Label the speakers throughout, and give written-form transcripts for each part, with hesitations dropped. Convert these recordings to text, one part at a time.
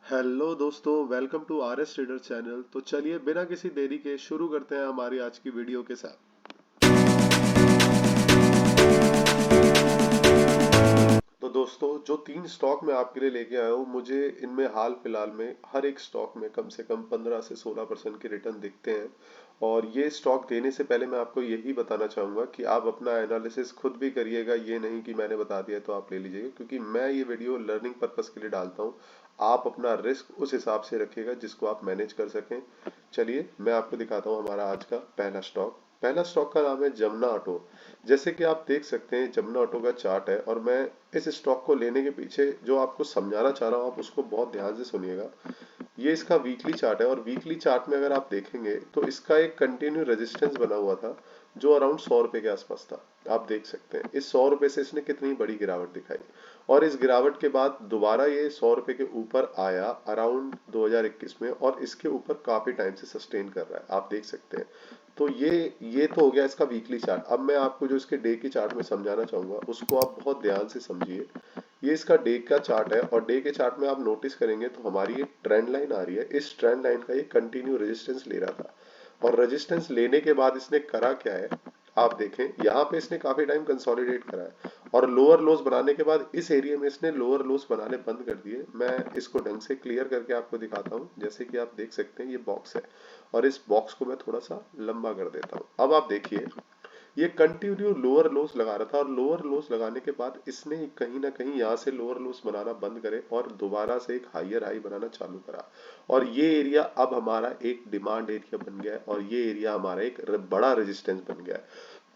Speaker 1: Hello दोस्तों, welcome to R S trader channel. तो चलिए बिना किसी देरी के शुरू करते हैं हमारी आज की वीडियो के साथ। तो दोस्तों, जो 3 स्टॉक मैं आपके लिए लेके आया हूँ, मुझे इनमें हाल फिलहाल में हर एक स्टॉक में कम से कम 15 से 16% के रिटर्न दिखते हैं। और ये स्टॉक देने से पहले मैं आपको यही बताना चाहूँगा कि आप अपना एनालिसिस खुद भी करिएगा, ये नहीं कि मैंने बता दिया तो आप ले लीजिएगा, क्योंकि मैं ये वीडियो लर्निंग पर्पस के लिए डालता हूँ। आप अपना रिस्क उस हिसाब से रखिएगा जिसको आप मैनेज कर सकें। चलिए मैं आपको दिखाता हूँ हमारा आज का पहला स्टॉक का नाम है जमुना ऑटो। जैसे कि आप देख सकते हैं, जमुना ऑटो का चार्ट है और मैं इस स्टॉक को लेने के पीछे जो आपको समझाना चाह रहा हूँ आप उसको बहुत ध्यान से सुनिएगा। ये इसका वीकली चार्ट है और वीकली चार्ट में अगर आप देखेंगे तो इसका एक कंटिन्यू रेजिस्टेंस बना हुआ था जो अराउंड 100 रुपए के आसपास था। आप देख सकते हैं इस 100 रुपए से इसने कितनी बड़ी गिरावट दिखाई और इस गिरावट के बाद दोबारा ये 100 रुपए के ऊपर आया अराउंड 2021 में और इसके ऊपर काफी टाइम से सस्टेन कर रहा है, आप देख सकते हैं। तो ये तो हो गया इसका वीकली चार्ट। अब मैं आपको जो इसके डे की चार्ट में समझाना चाहूंगा उसको आप बहुत ध्यान से समझिए। ये इसका डे का चार्ट है और डे के चार्ट में आप नोटिस करेंगे तो हमारी ये ट्रेंड लाइन आ रही है। इस ट्रेंड लाइन का ये कंटिन्यू रेजिस्टेंस ले रहा था और रेजिस्टेंस लेने के बाद इसने करा क्या है, आप देखें यहाँ पे इसने काफी टाइम कंसोलिडेट करा है और लोअर लोस बनाने के बाद इस एरिया में इसने लोअर लोस बनाने बंद कर दिए। मैं इसको ढंग से क्लियर करके आपको दिखाता हूँ। जैसे कि आप देख सकते हैं ये बॉक्स है और इस बॉक्स को मैं थोड़ा सा लंबा कर देता हूँ। अब आप देखिए ये कंटिन्यू लोअर लोस लगा रहा था और लोअर लोस लगाने के बाद इसने कहीं ना कहीं यहाँ से लोअर लोस बनाना बंद करे और दोबारा से एक हायर हाई बनाना चालू करा और ये एरिया अब हमारा एक डिमांड एरिया बन गया है और ये एरिया हमारा एक बड़ा रेजिस्टेंस बन गया है।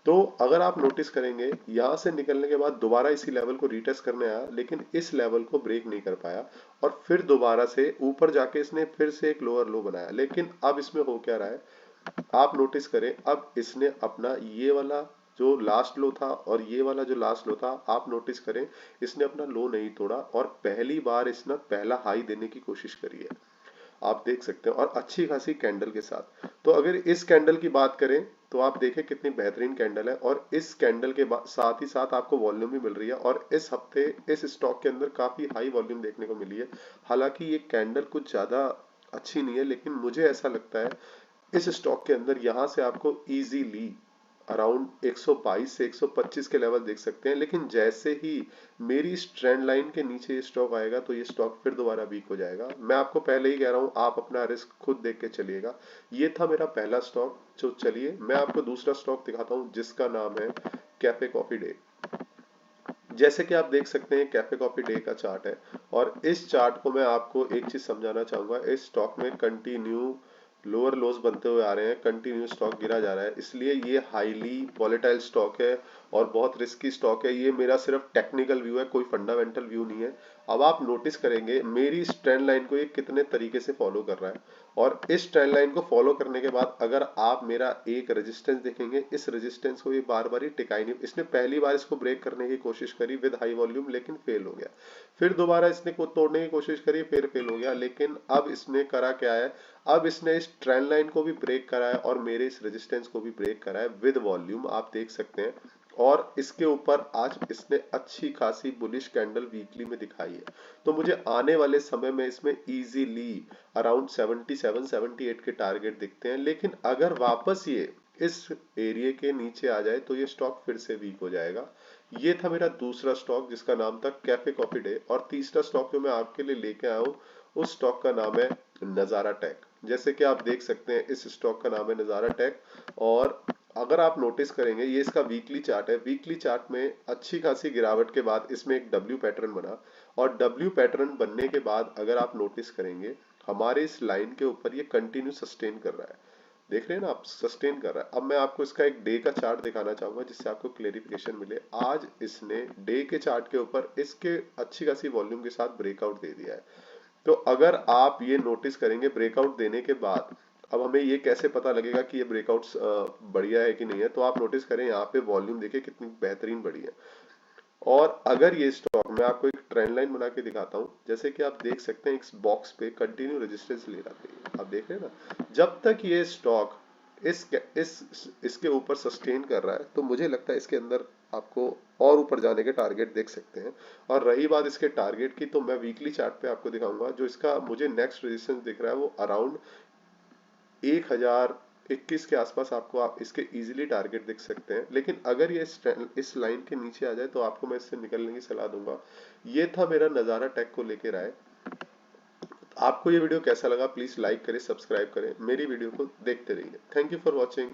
Speaker 1: तो अगर आप नोटिस करेंगे यहाँ से निकलने के बाद दोबारा इसी लेवल को रीटेस्ट करने आया लेकिन इस लेवल को ब्रेक नहीं कर पाया और फिर दोबारा से ऊपर जाके इसने फिर से एक लोअर लो बनाया। लेकिन अब इसमें हो क्या रहा है, आप नोटिस करें, अब इसने अपना ये वाला जो लास्ट लो था और ये वाला जो लास्ट लो था, आप नोटिस करें इसने अपना लो नहीं तोड़ा और पहली बार इसने पहला हाई देने की कोशिश करी है। आप देख सकते हैं और अच्छी खासी कैंडल के साथ। तो अगर इस कैंडल की बात करें तो आप देखें कितनी बेहतरीन कैंडल है और इस कैंडल के साथ ही साथ आपको वॉल्यूम भी मिल रही है और इस हफ्ते इस स्टॉक के अंदर काफी हाई वॉल्यूम देखने को मिली है। हालांकि ये कैंडल कुछ ज्यादा अच्छी नहीं है लेकिन मुझे ऐसा लगता है इस स्टॉक के अंदर यहां से आपको इजीली अराउंड 122 से 125 के लेवल देख सकते हैं। लेकिन जैसे ही मेरी इस ट्रेंड लाइन के नीचे ये स्टॉक आएगा तो ये स्टॉक फिर दोबारा वीक हो जाएगा। मैं आपको पहले ही कह रहा हूं, आप अपना रिस्क खुद देख के चलिएगा। ये था मेरा पहला स्टॉक। जो चलिए मैं आपको दूसरा स्टॉक दिखाता हूं जिसका नाम है कैफे कॉफी डे। जैसे कि आप देख सकते हैं कैफे कॉफी डे का चार्ट है और इस चार्ट को मैं आपको एक चीज समझाना चाहूंगा। इस स्टॉक में कंटिन्यू लोअर लोस बनते हुए आ रहे हैं, कंटिन्यू स्टॉक गिरा जा रहा है, इसलिए ये हाईली वॉलेटाइल स्टॉक है और बहुत रिस्की स्टॉक है। ये मेरा सिर्फ टेक्निकल व्यू है, कोई फंडामेंटल व्यू नहीं है। अब आप नोटिस करेंगे मेरी इस ट्रेंड लाइन को ये कितने तरीके से फॉलो कर रहा है और इस ट्रेंड लाइन को फॉलो करने के बाद अगर आप मेरा एक रेजिस्टेंस देखेंगे, इस रेजिस्टेंस को ये बार बार ही टिकाई नहीं। इसने पहली बार इसको ब्रेक करने की कोशिश करी विद हाई वॉल्यूम लेकिन फेल हो गया। फिर दोबारा इसने को तोड़ने की कोशिश करी, फिर फेल हो गया। लेकिन अब इसने करा क्या है, अब इसने इस ट्रेंड लाइन को भी ब्रेक करा है और मेरे इस रेजिस्टेंस को भी ब्रेक करा है विद वॉल्यूम, आप देख सकते हैं। और इसके ऊपर आज इसने अच्छी खासी बुलिश कैंडल वीकली में दिखाई है। तो मुझे आने वाले समय में इसमें इजीली अराउंड 77 78 के टारगेट दिखते हैं। लेकिन अगर वापस ये इस एरिया के नीचे आ जाए तो ये स्टॉक फिर से वीक हो जाएगा। ये था मेरा दूसरा स्टॉक जिसका नाम था कैफे कॉफी डे। और तीसरा स्टॉक जो मैं आपके लिए लेके आया हूँ उस स्टॉक का नाम है नजारा टेक। जैसे कि आप देख सकते हैं इस स्टॉक का नाम है नजारा टेक और अगर आप नोटिस करेंगे ये इसका वीकली चार्ट है। वीकली चार्ट में अच्छी खासी गिरावट के बाद इसमें एक डब्ल्यू पैटर्न बना और डब्ल्यू पैटर्न बनने के बाद अगर आप नोटिस करेंगे हमारे इस लाइन के ऊपर ये कंटिन्यू सस्टेन कर रहा है। देख रहे हैं ना आप, सस्टेन कर रहा है। अब मैं आपको इसका एक डे का चार्ट दिखाना चाहूंगा जिससे आपको क्लेरिफिकेशन मिले। आज इसने डे के चार्ट के ऊपर इसके अच्छी खासी वॉल्यूम के साथ ब्रेकआउट दे दिया है। तो अगर आप ये नोटिस करेंगे ब्रेकआउट देने के बाद, अब हमें ये कैसे पता लगेगा कि ये ब्रेकआउट्स बढ़िया है कि नहीं है, तो आप नोटिस करें यहाँ पे वॉल्यूम देखिए कितनी बेहतरीन बढ़ी है। और अगर ये स्टॉक, मैं आपको एक ट्रेंड लाइन बना के दिखाता हूँ, जैसे कि आप देख सकते हैं इस बॉक्स पे कंटिन्यू रेजिस्टेंस ले रहा था, आप देख रहे हैं ना। जब तक ये स्टॉक इसके ऊपर सस्टेन कर रहा है तो मुझे लगता है इसके अंदर आपको और ऊपर जाने के टारगेट देख सकते हैं। और रही बात इसके टारगेट की, तो मैं वीकली चार्ट पे आपको दिखाऊंगा। जो इसका मुझे नेक्स्ट रेजिस्टेंस दिख रहा है वो अराउंड 1021 के आसपास आपको आप इसके इजीली टारगेट दिख सकते हैं। लेकिन अगर ये इस लाइन के नीचे आ जाए तो आपको मैं इससे निकलने की सलाह दूंगा। ये था मेरा नज़ारा टेक को लेकर राय। आपको ये वीडियो कैसा लगा प्लीज लाइक करें, सब्सक्राइब करें, मेरी वीडियो को देखते रहिए। Thank you for watching.